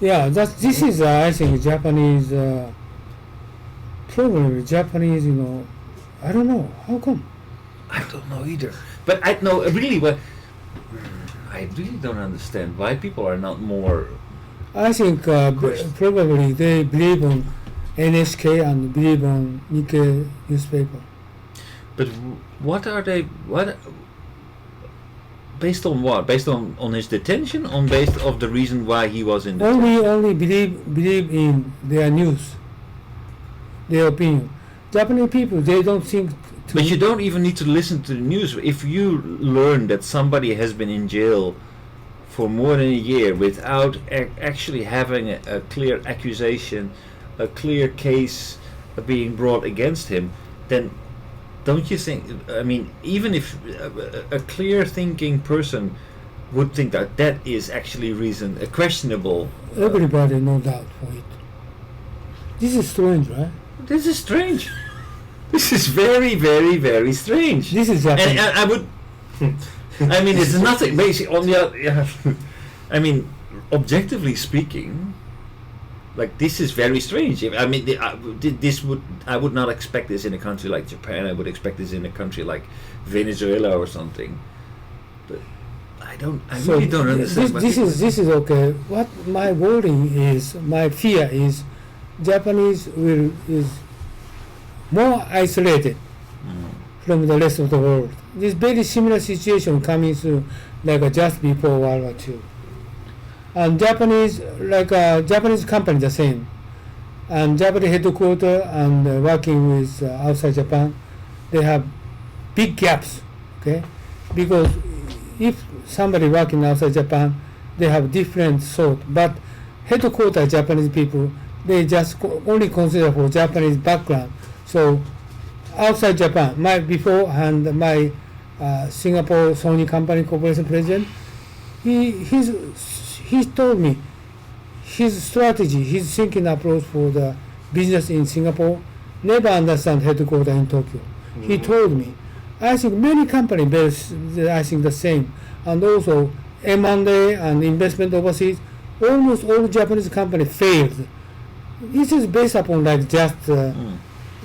Yeah, this is I think Japanese probably Japanese. I don't know how come. I don't know either. But I know really what. I really don't understand why people are not more. I think probably they believe on NHK and believe on Nikkei newspaper. But what are they? What? Based on what? Based on his detention? On based of the reason why he was in detention? Only believe in their news, their opinion. Japanese people, they don't think. But you don't even need to listen to the news. If you learn that somebody has been in jail for more than a year without actually having a clear accusation, a clear case being brought against him, then don't you think, I mean, even if a clear thinking person would think that that is actually reason, questionable. Everybody no doubt for it. This is strange, right? This is strange. This is very, very, very strange. This is Japanese. And I would, I mean, it's nothing, basically, on the other, I mean, objectively speaking, like, this is very strange. I mean, I would not expect this in a country like Japan. I would expect this in a country like Venezuela or something. But I really don't understand. This is okay. What my worry is, my fear is, Japanese is more isolated from the rest of the world. This very similar situation coming through like just before World War II. And Japanese, like Japanese company the same. And Japanese headquarters and working with outside Japan, they have big gaps, okay? Because if somebody working outside Japan, they have different thought. But headquarters Japanese people, they just only consider for Japanese background. So outside Japan, my Singapore Sony Company Corporation president, he told me his strategy, his thinking approach for the business in Singapore never understand headquarters in Tokyo. Mm-hmm. He told me, I think many companies, I think the same, and also M&A and investment overseas, almost all Japanese companies failed. This is based upon like just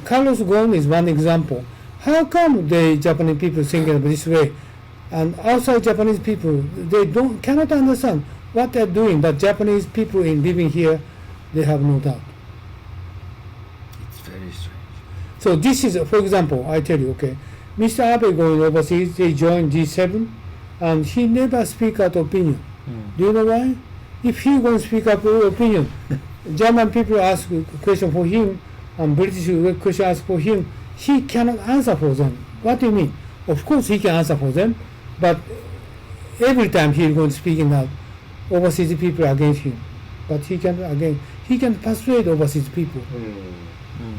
Carlos Ghosn is one example. How come the Japanese people thinking this way, and outside Japanese people they cannot understand what they're doing, but Japanese people in living here, they have no doubt. It's very strange. So this is, for example, I tell you, okay, Mr. Abe going overseas, they joined G7, and he never speak out opinion. Do you know why? If he going to speak up opinion, German people ask a question for him, and British question ask for him, he cannot answer for them. What do you mean? Of course he can answer for them, but every time he is going to speak out, overseas people against him. But he can persuade overseas people.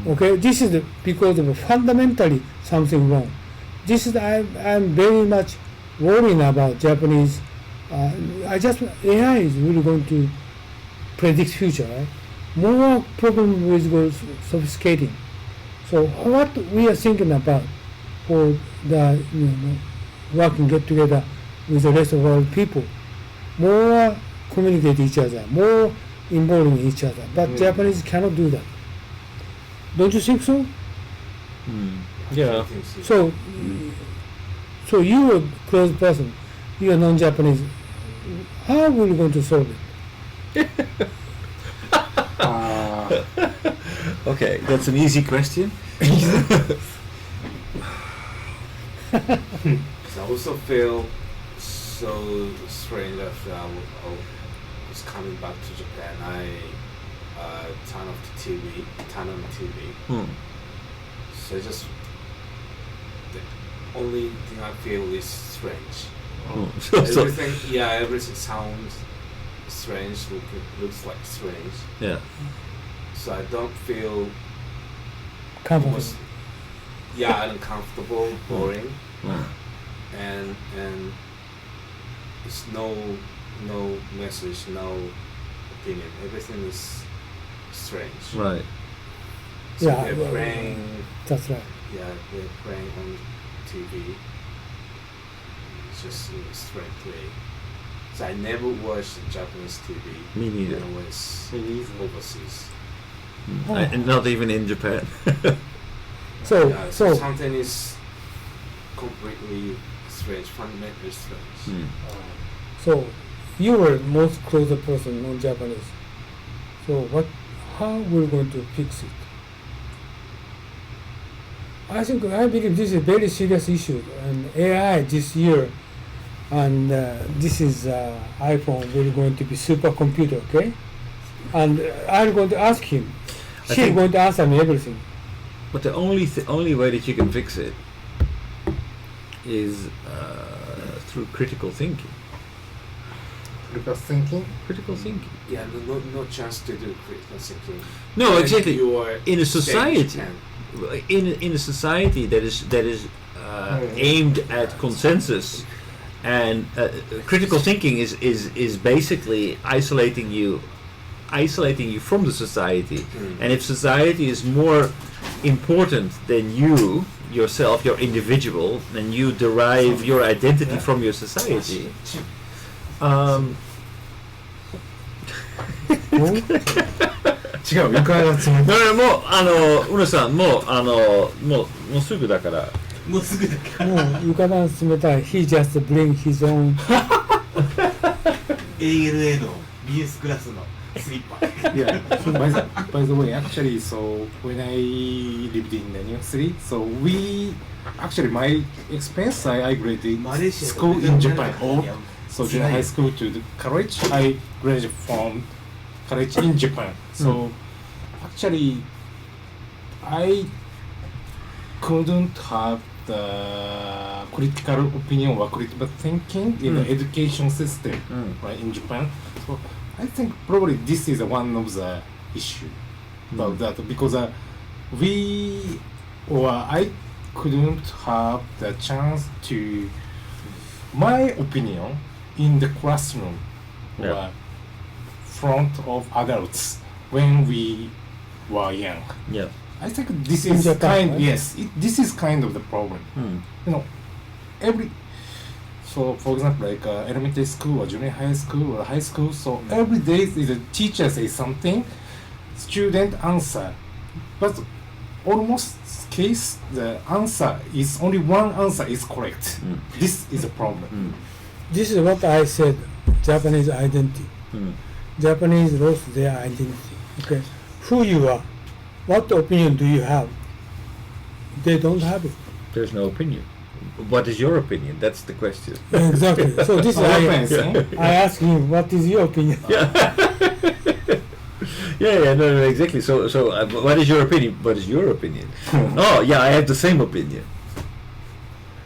Okay, this is because of fundamentally something wrong. This is I'm very much worrying about Japanese. AI is really going to predict future, right? More problem with sophisticating. So what we are thinking about for the working get together with the rest of our people, more communicate each other, more involving each other. But Japanese cannot do that. Don't you think so? Yeah. So you are a close person, you are non-Japanese. How are we going to solve it? Okay, that's an easy question. I also feel so strange after I was coming back to Japan. I turned on the TV. So just the only thing I feel is strange. Everything sounds strange. Looks like strange. Yeah. So I don't feel comfortable. Uncomfortable, boring, and it's no message, no opinion. Everything is strange. Right. So they're praying. That's right. Yeah, they're praying on TV. It's just in a straight way. So I never watched Japanese TV Me neither. when I was overseas. Oh. And not even in Japan. So Yeah, so something is completely strange, fundamentally strange. so you were most closer person, non-Japanese. So how we're going to fix it? I believe this is a very serious issue, and AI this year, and this is iPhone will going to be supercomputer, okay? And I'm going to ask him. I She's think- going to answer me everything. But the only way that you can fix it is through critical thinking. Critical thinking. Critical thinking. Yeah, no chance to do critical thinking. No, When exactly. you are In a staying society, Japan. in a society that is aimed at consensus, and critical thinking is basically isolating you from the society. And if society is more important than you yourself, your individual, then you derive your identity from your society. 違う、床がつむ。だからもううのさんもうすぐだからもうすぐだけもう床暖冷たい。He just bring his own. ALA の BS クラスのスリッパ Yeah. By the way, actually, so when I lived in the New York City, so my experience, I graduated school in Japan. So junior high school to the college, I graduated from college in Japan. So actually, I couldn't have the critical opinion or critical thinking in the education system, right, in Japan. So I think probably this is one of the issue about that, because I couldn't have the chance to my opinion in the classroom Yeah. or front of adults when we were young. Yeah. I think this In is Japan, right? this is kind of the problem. You know, so for example, like elementary school or junior high school or high school, so every day is a teacher says something, student answer, but almost case the answer is only one answer is correct. This is a problem. This is what I said. Japanese identity. Japanese lost their identity. Okay, who you are, what opinion do you have? They don't have it. There's no opinion. What is your opinion? That's the question. Exactly. So this is I asked him, what is your opinion? Yeah, no, exactly. So, what is your opinion? What is your opinion? Oh, yeah, I have the same opinion.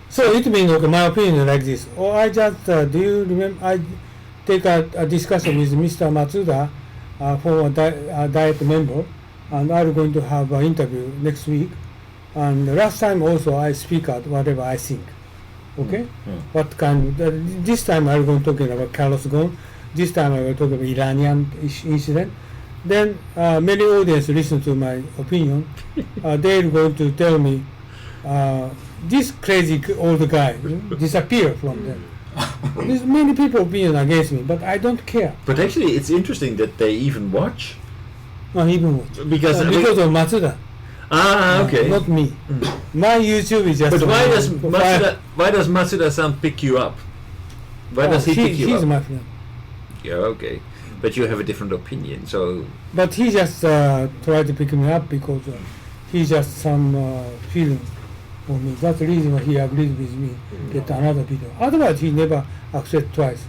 So it means, okay, my opinion is like this. Or I just, do you remember, I take a discussion with Mr. Matsuda, former diet member, and I'm going to have an interview next week. And last time also I speak out whatever I think. Okay? What kind, this time I'm going to talk about Carlos Ghosn. This time I will talk about Iranian incident. Then many audience listen to my opinion. They're going to tell me, this crazy old guy disappear from them. There's many people opinion against me, but I don't care. But actually, it's interesting that they even watch. Not even watch. Because of Matsuda. Okay. Not me. My YouTube is just. But why does Matsuda-san pick you up? Why does he pick you he's up? my friend. Yeah, okay. But you have a different opinion, so. But he just tried to pick me up because he just some feeling for me. That's the reason why he agreed with me get another video. Otherwise, he never accept twice.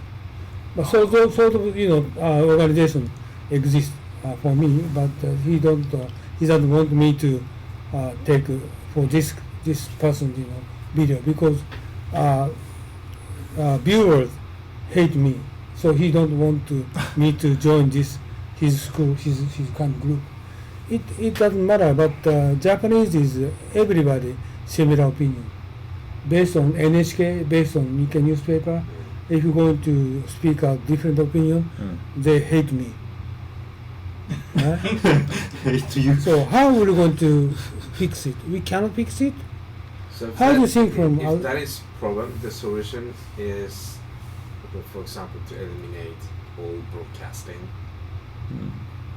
But sort of organization exists for me, but he doesn't want me to take for this person video because viewers hate me. So he don't want me to join his school, his kind of group. It doesn't matter, but Japanese is everybody similar opinion. Based on NHK, based on Nikkei newspaper, if you're going to speak out different opinion, they hate me. Right? Hate you. So how are we going to fix it? We cannot fix it? So How do you think from if that is problem, the solution is for example, to eliminate all broadcasting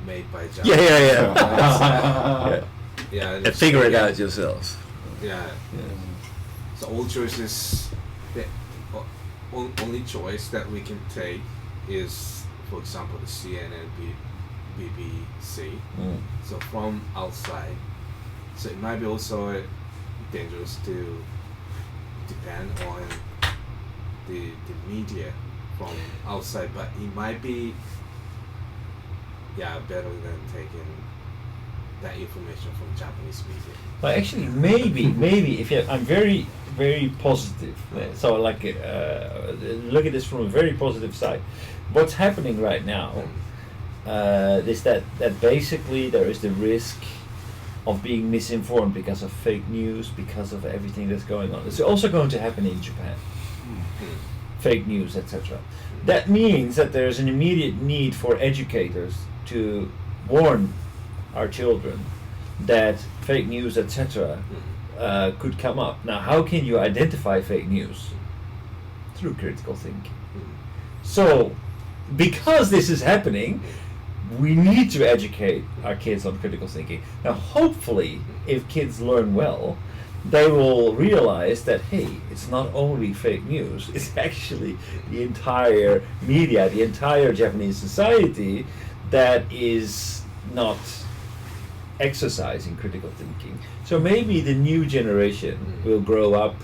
made by Japanese. Yeah. Yeah. And figure it out yourselves. Yeah. So all choices, the only choice that we can take is, for example, the CNN, BBC. So from outside. So it might be also dangerous to depend on the media from outside, but it might be better than taking that information from Japanese media. Well, actually, maybe if I'm very, very positive. So, like, look at this from a very positive side. What's happening right now is that basically there is the risk of being misinformed because of fake news, because of everything that's going on. It's also going to happen in Japan. Fake news, etc. That means that there's an immediate need for educators to warn our children that fake news, etc., could come up. Now, how can you identify fake news? Through critical thinking. So, because this is happening, we need to educate our kids on critical thinking. Now, hopefully, if kids learn well, they will realize that, hey, it's not only fake news, it's actually the entire media, the entire Japanese society that is not exercising critical thinking. So maybe the new generation will grow up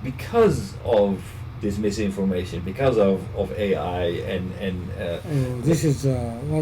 because of this misinformation, because of AI and This is what